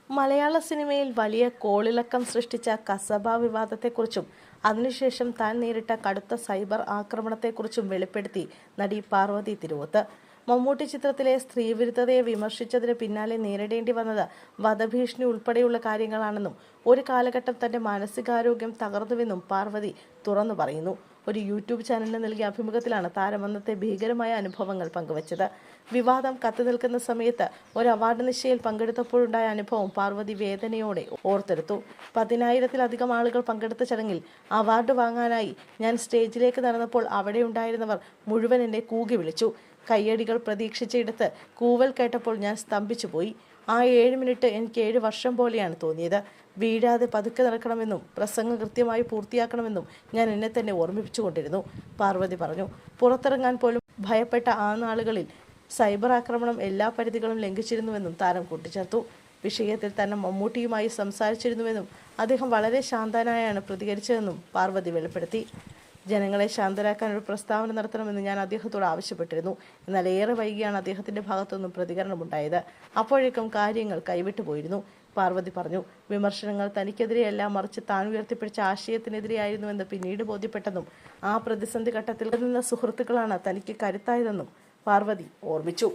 മലയാള സിനിമയിൽ വലിയ കോളിളക്കം സൃഷ്ടിച്ച കസബ വിവാദത്തെക്കുറിച്ചും അതിനുശേഷം താൻ നേരിട്ട കടുത്ത സൈബർ ആക്രമണത്തെക്കുറിച്ചും വെളിപ്പെടുത്തി നടി പാർവതി തിരുവോത്ത്. മമ്മൂട്ടി ചിത്രത്തിലെ സ്ത്രീവിരുദ്ധതയെ വിമർശിച്ചതിന് പിന്നാലെ നേരിടേണ്ടി വന്നത് വധഭീഷണി ഉൾപ്പെടെയുള്ള കാര്യങ്ങളാണെന്നും ഒരു കാലഘട്ടം തന്റെ മാനസികാരോഗ്യം തകർന്നുവെന്നും പാർവതി തുറന്നു പറയുന്നു. ഒരു യൂട്യൂബ് ചാനലിന് നൽകിയ അഭിമുഖത്തിലാണ് താരം അന്നത്തെ ഭീകരമായ അനുഭവങ്ങൾ പങ്കുവച്ചത്. വിവാദം കത്തിനിൽക്കുന്ന സമയത്ത് ഒരു അവാർഡ് നിശയിൽ പങ്കെടുത്തപ്പോഴുണ്ടായ അനുഭവം പാർവതി വേദനയോടെ ഓർത്തെടുത്തു. 10,000-ലധികം ആളുകൾ പങ്കെടുത്ത ചടങ്ങിൽ അവാർഡ് വാങ്ങാനായി ഞാൻ സ്റ്റേജിലേക്ക് നടന്നപ്പോൾ അവിടെ ഉണ്ടായിരുന്നവർ മുഴുവൻ എന്നെ കൂകി വിളിച്ചു. കയ്യടികൾ പ്രതീക്ഷിച്ചയിടത്ത് കൂവൽ കേട്ടപ്പോൾ ഞാൻ സ്തംഭിച്ചുപോയി. ആ 7 മിനിറ്റ് എനിക്ക് 7 വർഷം പോലെയാണ് തോന്നിയത്. വീഴാതെ പതുക്കെ നടക്കണമെന്നും പ്രസംഗം കൃത്യമായി പൂർത്തിയാക്കണമെന്നും ഞാൻ എന്നെ തന്നെ ഓർമ്മിപ്പിച്ചുകൊണ്ടിരുന്നു, പാർവതി പറഞ്ഞു. പുറത്തിറങ്ങാൻ പോലും ഭയപ്പെട്ട ആ നാളുകളിൽ സൈബർ ആക്രമണം എല്ലാ പരിധികളും ലംഘിച്ചിരുന്നുവെന്നും താരം കൂട്ടിച്ചേർത്തു. വിഷയത്തിൽ തന്നെ മമ്മൂട്ടിയുമായി സംസാരിച്ചിരുന്നുവെന്നും അദ്ദേഹം വളരെ ശാന്തനായാണ് പ്രതികരിച്ചതെന്നും പാർവതി വെളിപ്പെടുത്തി. ജനങ്ങളെ ശാന്തരാക്കാൻ ഒരു പ്രസ്താവന നടത്തണമെന്ന് ഞാൻ അദ്ദേഹത്തോട് ആവശ്യപ്പെട്ടിരുന്നു. എന്നാൽ ഏറെ വൈകിയാണ് അദ്ദേഹത്തിന്റെ ഭാഗത്തുനിന്നും പ്രതികരണമുണ്ടായത്. അപ്പോഴേക്കും കാര്യങ്ങൾ കൈവിട്ടു പോയിരുന്നു, പാർവതി പറഞ്ഞു. വിമർശനങ്ങൾ തനിക്കെതിരെയല്ല, മറിച്ച് താൻ ഉയർത്തിപ്പിടിച്ച ആശയത്തിനെതിരെയായിരുന്നുവെന്ന് പിന്നീട് ബോധ്യപ്പെട്ടെന്നും ആ പ്രതിസന്ധി ഘട്ടത്തിൽ നിന്ന സുഹൃത്തുക്കളാണ് തനിക്ക് കരുത്തായതെന്നും പാർവതി ഓർമ്മിച്ചു.